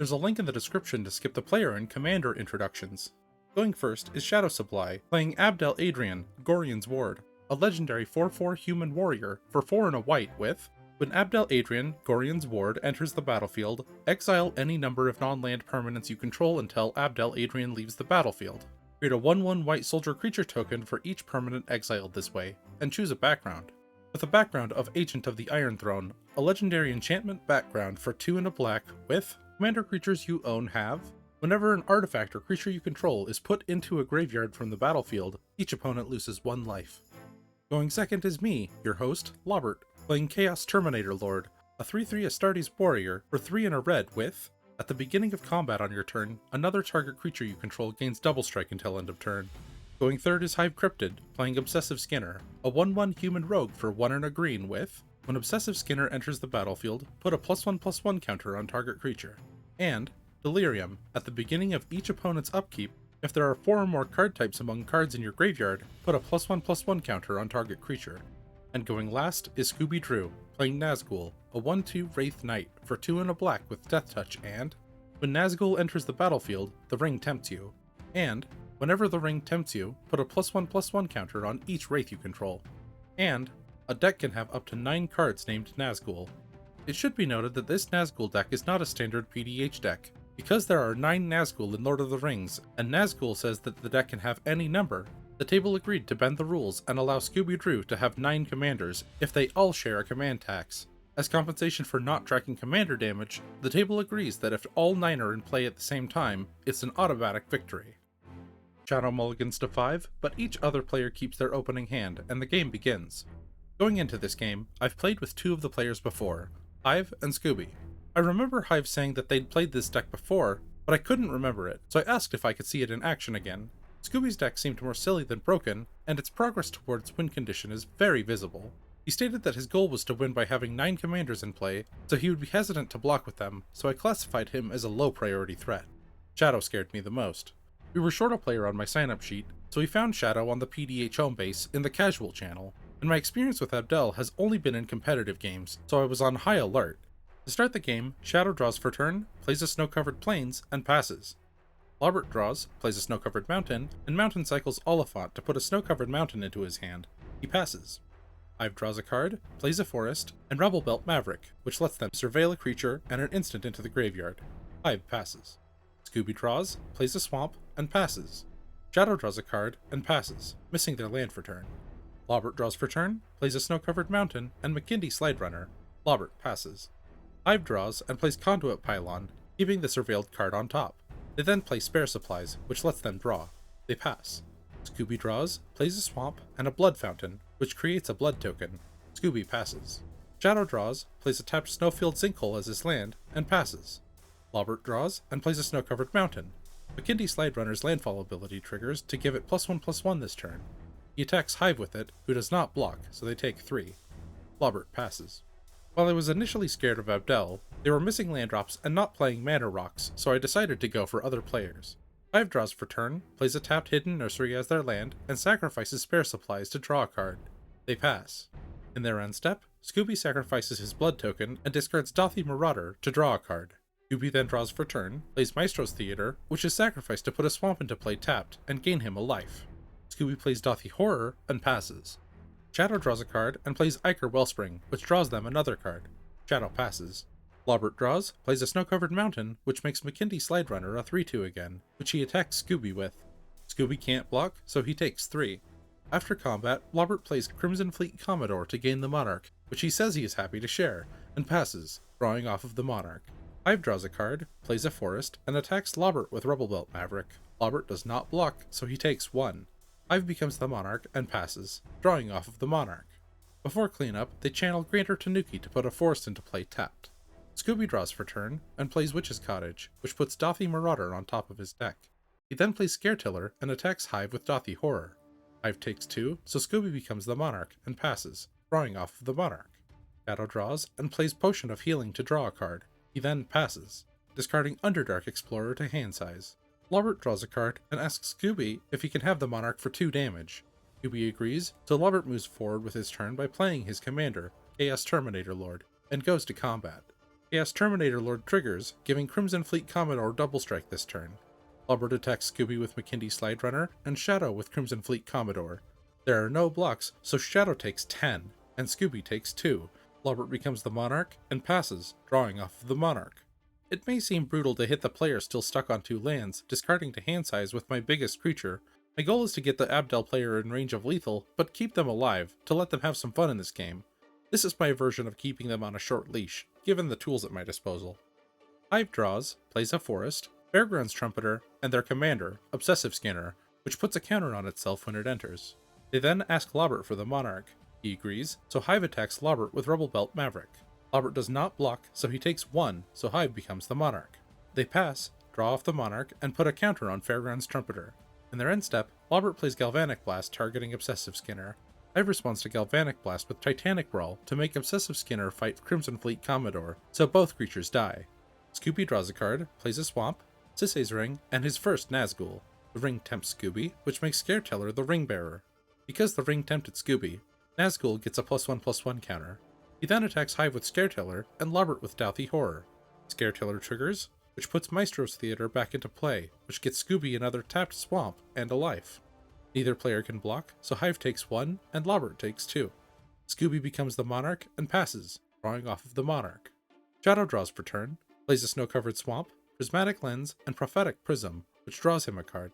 There's a link in the description to skip the player and commander introductions. Going first is Shadow Supply, playing Abdel Adrian, Gorian's Ward, a legendary 4/4 human warrior for 4 and a white with, when Abdel Adrian, Gorian's Ward, enters the battlefield, exile any number of non-land permanents you control until Abdel Adrian leaves the battlefield. Create a 1/1 white soldier creature token for each permanent exiled this way, and choose a background. With a background of Agent of the Iron Throne, a legendary enchantment background for 2 and a black with, commander creatures you own have, whenever an artifact or creature you control is put into a graveyard from the battlefield, each opponent loses 1 life. Going second is me, your host, Lobbert, playing Chaos Terminator Lord, a 3/3 Astartes warrior for 3 and a red with, at the beginning of combat on your turn, another target creature you control gains double strike until end of turn. Going third is Hive Cryptid, playing Obsessive Skinner, a 1/1 human rogue for 1 and a green with, when Obsessive Skinner enters the battlefield, put a +1/+1 counter on target creature. And Delirium, at the beginning of each opponent's upkeep, if there are 4 or more card types among cards in your graveyard, put a +1/+1 counter on target creature. And going last is Scooby Drew, playing Nazgul, a 1/2 Wraith Knight for 2 and a black with Death Touch and, when Nazgul enters the battlefield, the ring tempts you. And, whenever the ring tempts you, put a +1/+1 counter on each Wraith you control. And, a deck can have up to 9 cards named Nazgul. It should be noted that this Nazgul deck is not a standard PDH deck. Because there are 9 Nazgul in Lord of the Rings, and Nazgul says that the deck can have any number, the table agreed to bend the rules and allow Scooby-Doo to have 9 commanders if they all share a command tax. As compensation for not tracking commander damage, the table agrees that if all 9 are in play at the same time, it's an automatic victory. Shadow mulligans to 5, but each other player keeps their opening hand, and the game begins. Going into this game, I've played with 2 of the players before, Hive and Scooby. I remember Hive saying that they'd played this deck before, but I couldn't remember it, so I asked if I could see it in action again. Scooby's deck seemed more silly than broken, and its progress towards win condition is very visible. He stated that his goal was to win by having 9 commanders in play, so he would be hesitant to block with them, so I classified him as a low priority threat. Shadow scared me the most. We were short a player on my sign-up sheet, so we found Shadow on the PDH home base in the casual channel, and my experience with Abdel has only been in competitive games, so I was on high alert. To start the game, Shadow draws for turn, plays a snow-covered plains, and passes. Lobbert draws, plays a snow-covered mountain, and mountain cycles Oliphant to put a snow-covered mountain into his hand. He passes. Hive draws a card, plays a forest, and Rebel Belt Maverick, which lets them surveil a creature and an instant into the graveyard. Hive passes. Scooby draws, plays a swamp, and passes. Shadow draws a card, and passes, missing their land for turn. Lobbert draws for turn, plays a snow-covered mountain, and McKindy Slide Runner. Lobbert passes. Hive draws and plays Conduit Pylon, keeping the surveilled card on top. They then play Spare Supplies, which lets them draw. They pass. Scooby draws, plays a swamp, and a Blood Fountain, which creates a blood token. Scooby passes. Shadow draws, plays a tapped Snowfield Sinkhole as his land, and passes. Lobbert draws and plays a snow-covered mountain. McKindy Slide Runner's landfall ability triggers to give it +1/+1 this turn. He attacks Hive with it, who does not block, so they take 3. Lobbert passes. While I was initially scared of Abdel, they were missing land drops and not playing mana rocks, so I decided to go for other players. Hive draws for turn, plays a tapped Hidden Nursery as their land, and sacrifices Spare Supplies to draw a card. They pass. In their end step, Scooby sacrifices his blood token and discards Dothy Marauder to draw a card. Scooby then draws for turn, plays Maestro's Theater, which is sacrificed to put a swamp into play tapped and gain him a life. Scooby plays Dothy Horror and passes. Shadow draws a card and plays Iker Wellspring, which draws them another card. Shadow passes. Lobbert draws, plays a snow-covered mountain, which makes McKindy Slide Runner a 3/2 again, which he attacks Scooby with. Scooby can't block, so he takes 3. After combat, Lobbert plays Crimson Fleet Commodore to gain the Monarch, which he says he is happy to share, and passes, drawing off of the Monarch. Hive draws a card, plays a forest, and attacks Lobbert with Rebel Belt Maverick. Lobbert does not block, so he takes 1. Hive becomes the Monarch and passes, drawing off of the Monarch. Before cleanup, they channel Grantor Tanuki to put a forest into play tapped. Scooby draws for turn, and plays Witch's Cottage, which puts Dothy Marauder on top of his deck. He then plays Scaretiller and attacks Hive with Dothy Horror. Hive takes 2, so Scooby becomes the Monarch and passes, drawing off of the Monarch. Shadow draws and plays Potion of Healing to draw a card. He then passes, discarding Underdark Explorer to hand size. Lobbert draws a card and asks Scooby if he can have the Monarch for 2 damage. Scooby agrees, so Lobbert moves forward with his turn by playing his commander, Chaos Terminator Lord, and goes to combat. Chaos Terminator Lord triggers, giving Crimson Fleet Commodore double strike this turn. Lobbert attacks Scooby with McKindy Slide Runner, and Shadow with Crimson Fleet Commodore. There are no blocks, so Shadow takes 10, and Scooby takes 2. Lobbert becomes the Monarch, and passes, drawing off of the Monarch. It may seem brutal to hit the player still stuck on 2 lands, discarding to hand size with my biggest creature. My goal is to get the Abdel player in range of lethal, but keep them alive, to let them have some fun in this game. This is my version of keeping them on a short leash, given the tools at my disposal. Hive draws, plays a Forest, Fairgrounds Trumpeter, and their commander, Obsessive Skinner, which puts a counter on itself when it enters. They then ask Lobbert for the Monarch. He agrees, so Hive attacks Lobbert with Rebel Belt Maverick. Lobbert does not block, so he takes 1, so Hive becomes the Monarch. They pass, draw off the Monarch, and put a counter on Fairgrounds Trumpeter. In their end step, Lobbert plays Galvanic Blast targeting Obsessive Skinner. Hive responds to Galvanic Blast with Titanic Brawl to make Obsessive Skinner fight Crimson Fleet Commodore, so both creatures die. Scooby draws a card, plays a Swamp, Sisay's Ring, and his first Nazgul. The ring tempts Scooby, which makes Scareteller the Ring Bearer. Because the ring tempted Scooby, Nazgul gets a +1/+1 counter. He then attacks Hive with Scareteller and Lobbert with Douthy Horror. Scareteller triggers, which puts Maestro's Theater back into play, which gets Scooby another tapped Swamp and a life. Neither player can block, so Hive takes 1 and Lobbert takes 2. Scooby becomes the Monarch and passes, drawing off of the Monarch. Shadow draws per turn, plays a snow-covered Swamp, Prismatic Lens, and Prophetic Prism, which draws him a card.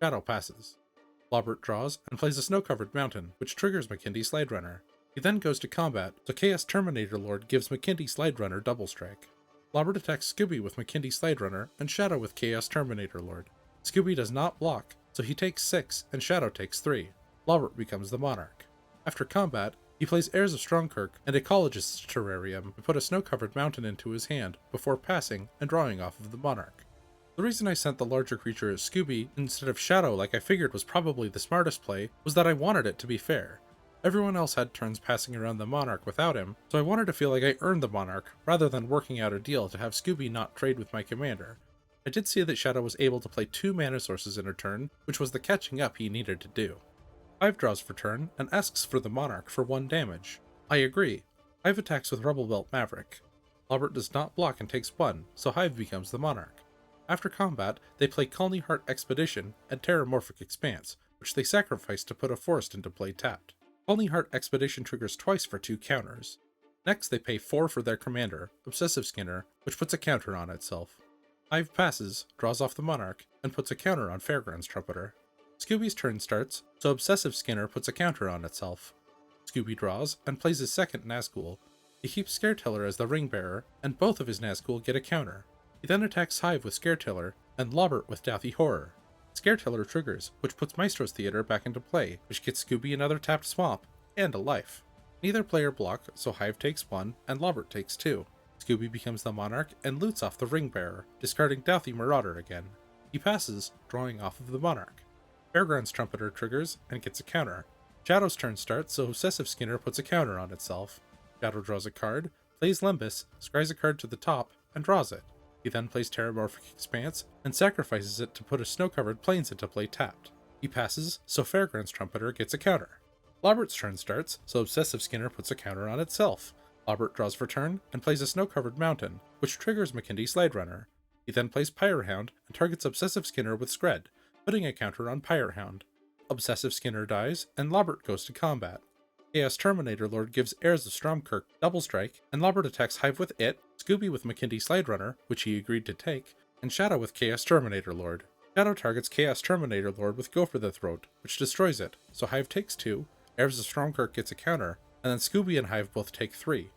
Shadow passes. Lobbert draws and plays a snow-covered Mountain, which triggers McKindy Slide Runner. He then goes to combat, so Chaos Terminator Lord gives McKindy Slide Runner double strike. Lobbert attacks Scooby with McKindy Slide Runner and Shadow with Chaos Terminator Lord. Scooby does not block, so he takes 6 and Shadow takes 3. Lobbert becomes the Monarch. After combat, he plays Heirs of Stromkirk and Ecologist's Terrarium to put a snow-covered mountain into his hand before passing and drawing off of the Monarch. The reason I sent the larger creature as Scooby instead of Shadow like I figured was probably the smartest play was that I wanted it to be fair. Everyone else had turns passing around the Monarch without him, so I wanted to feel like I earned the Monarch rather than working out a deal to have Scooby not trade with my commander. I did see that Shadow was able to play 2 mana sources in a turn, which was the catching up he needed to do. Hive draws for turn and asks for the Monarch for 1 damage. I agree. Hive attacks with Rebel Belt Maverick. Lobbert does not block and takes 1, so Hive becomes the Monarch. After combat, they play Colney Heart Expedition and Terramorphic Expanse, which they sacrifice to put a forest into play tapped. Colney Heart Expedition triggers twice for 2 counters. Next they pay 4 for their commander, Obsessive Skinner, which puts a counter on itself. Hive passes, draws off the Monarch, and puts a counter on Fairgrounds Trumpeter. Scooby's turn starts, so Obsessive Skinner puts a counter on itself. Scooby draws and plays his second Nazgul. He keeps Scareteller as the Ring Bearer, and both of his Nazgul get a counter. He then attacks Hive with Scareteller, and Lobbert with Douthy Horror. Scareteller triggers, which puts Maestro's Theater back into play, which gets Scooby another tapped Swamp, and a life. Neither player block, so Hive takes 1, and Lobbert takes 2. Scooby becomes the Monarch and loots off the Ring Bearer, discarding Douthy Marauder again. He passes, drawing off of the Monarch. Fairgrounds Trumpeter triggers, and gets a counter. Shadow's turn starts, so Obsessive Skinner puts a counter on itself. Shadow draws a card, plays Lembus, scries a card to the top, and draws it. He then plays Terramorphic Expanse, and sacrifices it to put a snow-covered plains into play tapped. He passes, so Fairgrounds Trumpeter gets a counter. Lobbert's turn starts, so Obsessive Skinner puts a counter on itself. Lobbert draws for turn, and plays a snow-covered mountain, which triggers McKindy Slide Runner. He then plays Pyrehound, and targets Obsessive Skinner with Scred, putting a counter on Pyrehound. Obsessive Skinner dies, and Lobbert goes to combat. Chaos Terminator Lord gives Heirs of Stromkirk double strike, and Lobbert attacks Hive with it, Scooby with McKindy Slide Runner, which he agreed to take, and Shadow with Chaos Terminator Lord. Shadow targets Chaos Terminator Lord with Go for the Throat, which destroys it, so Hive takes 2, Heirs of Stromkirk gets a counter, and then Scooby and Hive both take 3.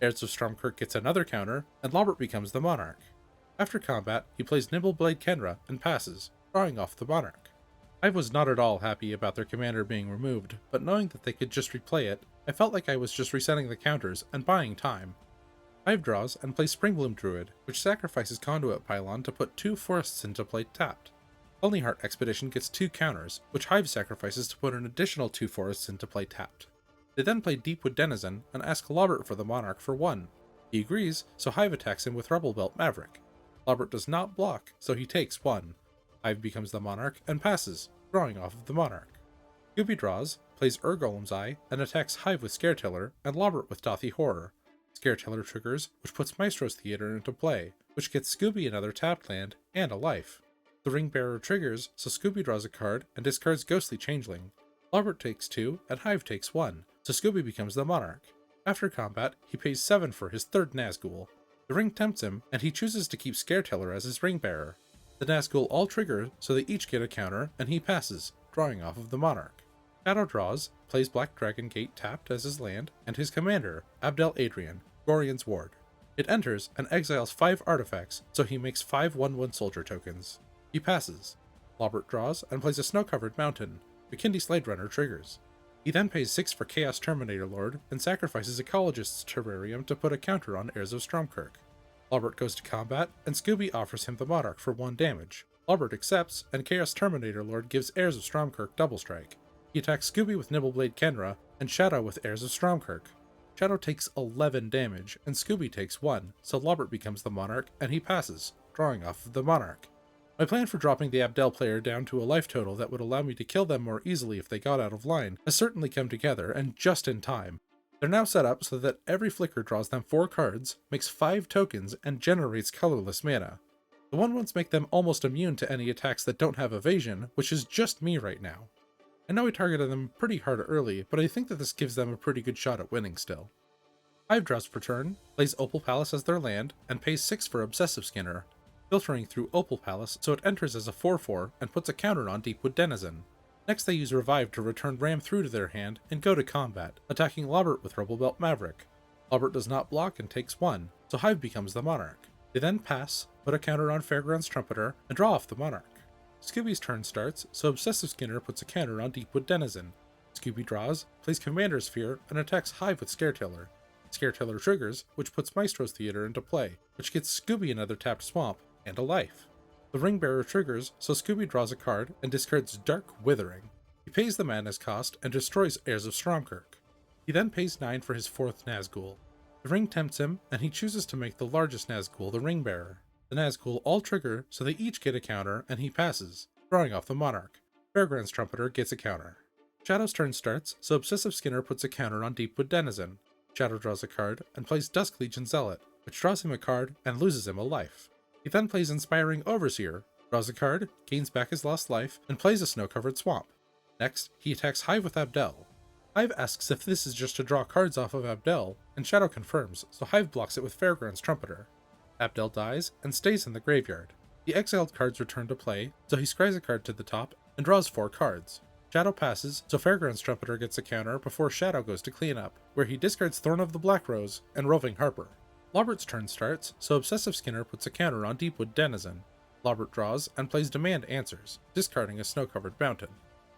Heirs of Stromkirk gets another counter, and Lobbert becomes the Monarch. After combat, he plays Nimbleblade Kenra and passes, drawing off the Monarch. I was not at all happy about their commander being removed, but knowing that they could just replay it, I felt like I was just resetting the counters and buying time. Hive draws and plays Springbloom Druid, which sacrifices Conduit Pylon to put 2 forests into play tapped. Colney Heart Expedition gets 2 counters, which Hive sacrifices to put an additional 2 forests into play tapped. They then play Deepwood Denizen and ask Lobbert for the Monarch for 1. He agrees, so Hive attacks him with Rebel Belt Maverick. Lobbert does not block, so he takes 1. Hive becomes the Monarch and passes, drawing off of the Monarch. Scooby draws, plays Golem's Eye, and attacks Hive with Scareteller and Lobbert with Douthy Horror. Scareteller triggers, which puts Maestro's Theater into play, which gets Scooby another tapped land and a life. The Ring Bearer triggers, so Scooby draws a card and discards Ghostly Changeling. Lobbert takes 2 and Hive takes 1, so Scooby becomes the Monarch. After combat, he pays 7 for his 3rd Nazgul. The ring tempts him, and he chooses to keep Scareteller as his Ring Bearer. The Nazgul all trigger, so they each get a counter, and he passes, drawing off of the Monarch. Shadow draws, plays Black Dragon Gate tapped as his land, and his commander, Abdel Adrian, Gorion's Ward. It enters and exiles 5 artifacts, so he makes 5 1/1 soldier tokens. He passes. Lobbert draws and plays a snow-covered mountain. McKindy Slade Runner triggers. He then pays 6 for Chaos Terminator Lord and sacrifices Ecologist's Terrarium to put a counter on Heirs of Stromkirk. Lobbert goes to combat, and Scooby offers him the Monarch for 1 damage. Lobbert accepts, and Chaos Terminator Lord gives Heirs of Stromkirk double strike. He attacks Scooby with Nibbleblade Kenra, and Shadow with Heirs of Stromkirk. Shadow takes 11 damage, and Scooby takes 1, so Lobbert becomes the Monarch, and he passes, drawing off of the Monarch. My plan for dropping the Abdel player down to a life total that would allow me to kill them more easily if they got out of line has certainly come together, and just in time. They're now set up so that every flicker draws them 4 cards, makes 5 tokens, and generates colorless mana. The 1/1s make them almost immune to any attacks that don't have evasion, which is just me right now. I know I targeted them pretty hard early, but I think that this gives them a pretty good shot at winning still. Hive draws per turn, plays Opal Palace as their land, and pays 6 for Obsessive Skinner, filtering through Opal Palace so it enters as a 4/4 and puts a counter on Deepwood Denizen. Next they use Revive to return Ram through to their hand and go to combat, attacking Lobbert with Rubblebelt Maverick. Lobbert does not block and takes 1, so Hive becomes the Monarch. They then pass, put a counter on Fairgrounds Trumpeter, and draw off the Monarch. Scooby's turn starts, so Obsessive Skinner puts a counter on Deepwood Denizen. Scooby draws, plays Commander Sphere, and attacks Hive with Scareteller. Scareteller triggers, which puts Maestro's Theater into play, which gets Scooby another tapped swamp, and a life. The Ring Bearer triggers, so Scooby draws a card and discards Dark Withering. He pays the mana's cost and destroys Heirs of Stromkirk. He then pays 9 for his 4th Nazgul. The ring tempts him, and he chooses to make the largest Nazgul the Ring Bearer. The Nazgul all trigger, so they each get a counter, and he passes, drawing off the Monarch. Fairgrounds Trumpeter gets a counter. Shadow's turn starts, so Obsessive Skinner puts a counter on Deepwood Denizen. Shadow draws a card and plays Dusk Legion Zealot, which draws him a card and loses him a life. He then plays Inspiring Overseer, draws a card, gains back his lost life, and plays a snow-covered swamp. Next, he attacks Hive with Abdel. Hive asks if this is just to draw cards off of Abdel, and Shadow confirms, so Hive blocks it with Fairgrounds Trumpeter. Abdel dies and stays in the graveyard. The exiled cards return to play, so he scries a card to the top and draws 4 cards. Shadow passes, so Fairgrounds Trumpeter gets a counter before Shadow goes to clean up, where he discards Thorn of the Black Rose and Roving Harper. Lobbert's turn starts, so Obsessive Skinner puts a counter on Deepwood Denizen. Lobbert draws and plays Demand Answers, discarding a snow-covered mountain.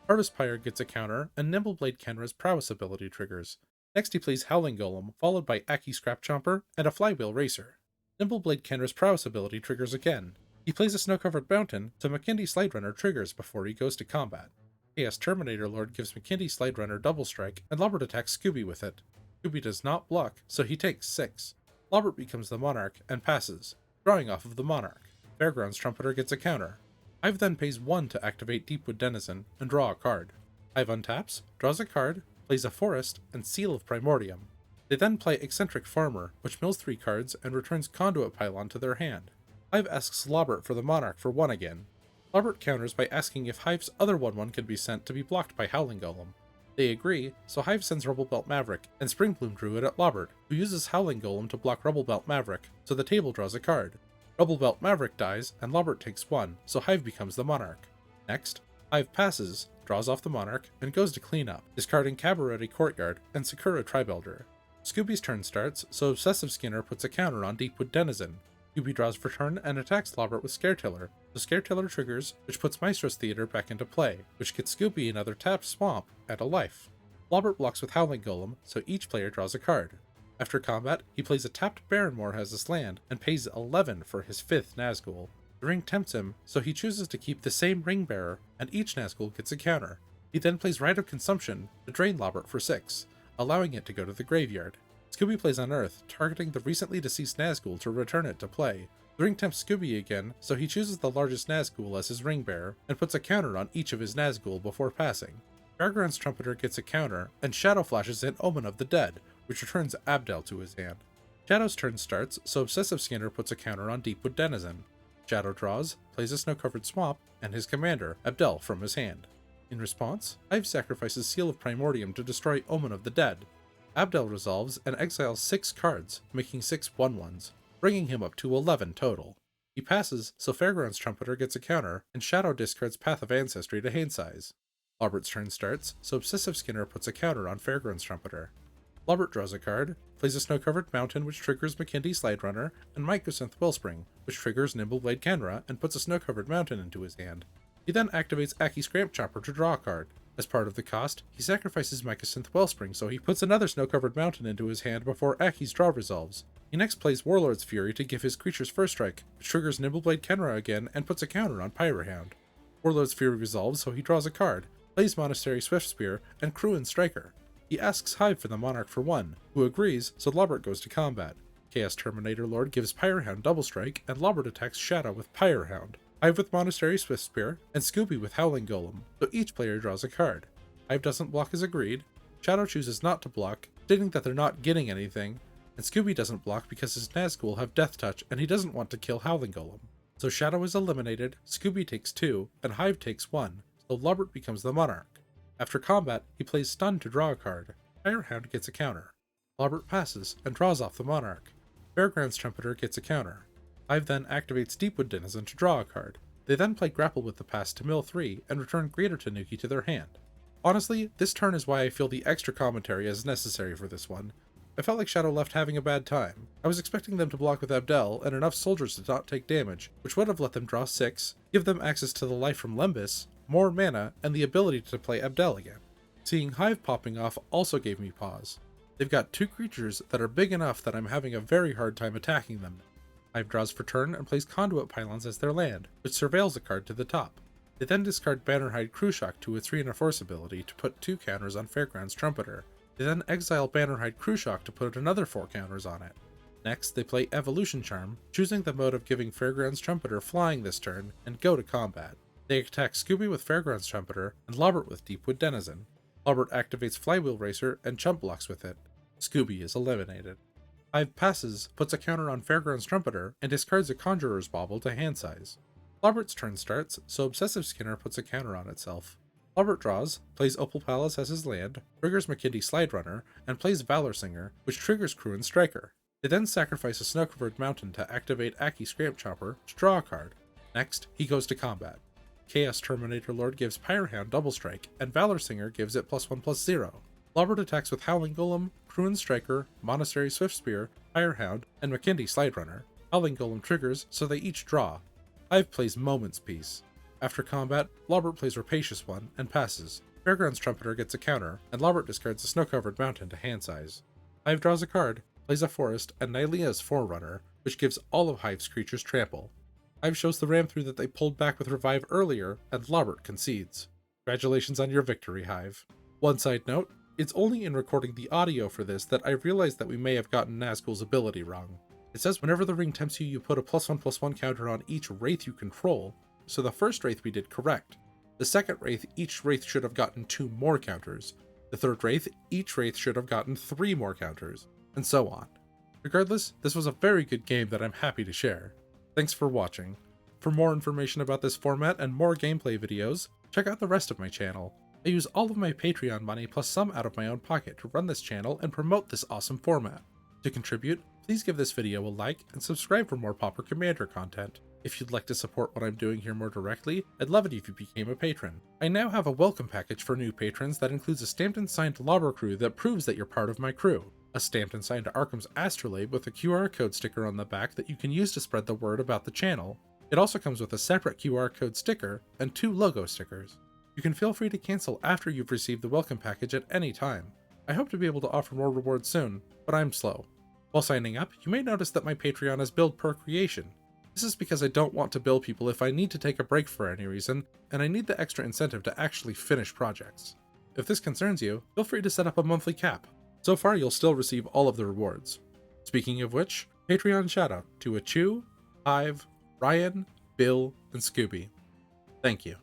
Harvest Pyre gets a counter, and Nimbleblade Kenra's Prowess ability triggers. Next he plays Howling Golem, followed by Aki Scrap Chomper and a Flywheel Racer. Nimbleblade Kenra's Prowess ability triggers again. He plays a snow-covered mountain, so McKindy Slade Runner triggers before he goes to combat. Chaos Terminator Lord gives McKindy Slade Runner double strike, and Lobbert attacks Scooby with it. Scooby does not block, so he takes 6. Lobbert becomes the Monarch and passes, drawing off of the Monarch. Fairgrounds Trumpeter gets a counter. Hive then pays 1 to activate Deepwood Denizen and draw a card. Hive untaps, draws a card, plays a Forest, and Seal of Primordium. They then play Eccentric Farmer, which mills 3 cards and returns Conduit Pylon to their hand. Hive asks Lobbert for the Monarch for 1 again. Lobbert counters by asking if Hive's other 1/1 can be sent to be blocked by Howling Golem. They agree, so Hive sends Rubblebelt Maverick and Springbloom Druid at Lobbert, who uses Howling Golem to block Rubblebelt Maverick, so the table draws a card. Rubblebelt Maverick dies, and Lobbert takes 1, so Hive becomes the Monarch. Next, Hive passes, draws off the Monarch, and goes to clean up, discarding Cabaret Courtyard and Sakura Tribelder. Scooby's turn starts, so Obsessive Skinner puts a counter on Deepwood Denizen. Scooby draws for turn and attacks Lobbert with Scareteller. The Scareteller triggers, which puts Maestro's Theater back into play, which gets Scooby another tapped swamp and a life. Lobbert blocks with Howling Golem, so each player draws a card. After combat, he plays a tapped Barrenmoor as his land and pays 11 for his 5th Nazgul. The ring tempts him, so he chooses to keep the same Ring Bearer, and each Nazgul gets a counter. He then plays Rite of Consumption to drain Lobbert for 6, allowing it to go to the graveyard. Scooby plays Unearth, targeting the recently deceased Nazgul to return it to play. The ring tempts Scooby again, so he chooses the largest Nazgul as his Ring Bearer and puts a counter on each of his Nazgul before passing. Fairgrounds Trumpeter gets a counter, and Shadow flashes in Omen of the Dead, which returns Abdel to his hand. Shadow's turn starts, so Obsessive Skinner puts a counter on Deepwood Denizen. Shadow draws, plays a snow-covered swamp, and his commander, Abdel, from his hand. In response, Hive sacrifices Seal of Primordium to destroy Omen of the Dead. Abdel resolves and exiles 6 cards, making 6 1/1s, bringing him up to 11 total. He passes, so Fairgrounds Trumpeter gets a counter, and Shadow discards Path of Ancestry to hand size. Lobbert's turn starts, so Obsessive Skinner puts a counter on Fairgrounds Trumpeter. Lobbert draws a card, plays a snow-covered mountain which triggers Makindi Slide Runner, and Mycosynth Wellspring, which triggers Nimbleblade Kenra and puts a snow-covered mountain into his hand. He then activates Aki's Scramp Chopper to draw a card. As part of the cost, he sacrifices Mycosynth Wellspring, so he puts another snow-covered mountain into his hand before Aki's draw resolves. He next plays Warlord's Fury to give his creatures first strike, which triggers Nimbleblade Kenra again and puts a counter on Pyrohound. Warlord's Fury resolves, so he draws a card, plays Monastery Swiftspear, and Cruin Striker. He asks Hive for the Monarch for 1, who agrees, so Lobbert goes to combat. Chaos Terminator Lord gives Pyrohound double strike, and Lobbert attacks Shadow with Pyrohound, Hive with Monastery Swiftspear, and Scooby with Howling Golem, so each player draws a card. Hive doesn't block as agreed, Shadow chooses not to block, stating that they're not getting anything, and Scooby doesn't block because his Nazgul have Death Touch and he doesn't want to kill Howling Golem. So Shadow is eliminated, Scooby takes 2, and Hive takes 1, so Lobbert becomes the Monarch. After combat, he plays Stun to draw a card. Pyrohound gets a counter. Lobbert passes and draws off the Monarch. Fairgrounds Trumpeter gets a counter. Hive then activates Deepwood Denizen to draw a card. They then play Grapple with the Past to mill 3 and return Greater Tanuki to their hand. Honestly, this turn is why I feel the extra commentary is necessary for this one. I felt like Shadow left having a bad time. I was expecting them to block with Abdel and enough soldiers to not take damage, which would have let them draw 6, give them access to the life from Lembas, more mana, and the ability to play Abdel again. Seeing Hive popping off also gave me pause. They've got 2 creatures that are big enough that I'm having a very hard time attacking them. Hive draws for turn and plays Conduit Pylons as their land, which surveils a card to the top. They then discard Bannerhide Cruciak to a 3 and a Force ability to put 2 counters on Fairgrounds Trumpeter. They then exile Bannerhide Cruciak to put another 4 counters on it. Next, they play Evolution Charm, choosing the mode of giving Fairgrounds Trumpeter flying this turn, and go to combat. They attack Scooby with Fairgrounds Trumpeter and Lobbert with Deepwood Denizen. Lobbert activates Flywheel Racer and chump blocks with it. Scooby is eliminated. Hive passes, puts a counter on Fairgrounds Trumpeter, and discards a Conjurer's Bauble to hand size. Lobbert's turn starts, so Obsessive Skinner puts a counter on itself. Lobbert draws, plays Opal Palace as his land, triggers Makindi Slide Runner, and plays Valor Singer, which triggers Cruin Striker. They then sacrifice a Snow-Covered Mountain to activate Aki's Scramp Chopper to draw a card. Next, he goes to combat. Chaos Terminator Lord gives Pyrohound double strike, and Valor Singer gives it +1/+0. Lobbert attacks with Howling Golem, Cruin Striker, Monastery Swiftspear, Pyrohound, and Makindi Slide Runner. Howling Golem triggers, so they each draw. Hive plays Moment's Peace. After combat, Lobbert plays Rapacious One and passes. Fairgrounds Trumpeter gets a counter, and Lobbert discards a Snow-Covered Mountain to hand size. Hive draws a card, plays a Forest, and Nylea's Forerunner, which gives all of Hive's creatures trample. Hive shows the ram through that they pulled back with Revive earlier, and Lobbert concedes. Congratulations on your victory, Hive. One side note, it's only in recording the audio for this that I realized that we may have gotten Nazgul's ability wrong. It says whenever the ring tempts you, you put a +1/+1 counter on each Wraith you control, so the first Wraith we did correct. The second Wraith, each Wraith should have gotten 2 more counters. The third Wraith, each Wraith should have gotten 3 more counters, and so on. Regardless, this was a very good game that I'm happy to share. Thanks for watching. For more information about this format and more gameplay videos, check out the rest of my channel. I use all of my Patreon money plus some out of my own pocket to run this channel and promote this awesome format. To contribute, please give this video a like and subscribe for more Pauper Commander content. If you'd like to support what I'm doing here more directly, I'd love it if you became a patron. I now have a welcome package for new patrons that includes a stamped and signed Lobber crew that proves that you're part of my crew, a stamped and signed Arkham's Astrolabe with a QR code sticker on the back that you can use to spread the word about the channel. It also comes with a separate QR code sticker and 2 logo stickers. You can feel free to cancel after you've received the welcome package at any time. I hope to be able to offer more rewards soon, but I'm slow. While signing up, you may notice that my Patreon is billed per creation. This is because I don't want to bill people if I need to take a break for any reason, and I need the extra incentive to actually finish projects. If this concerns you, feel free to set up a monthly cap. So far, you'll still receive all of the rewards. Speaking of which, Patreon shoutout to Achu, Hive, Ryan, Bill, and Scooby. Thank you.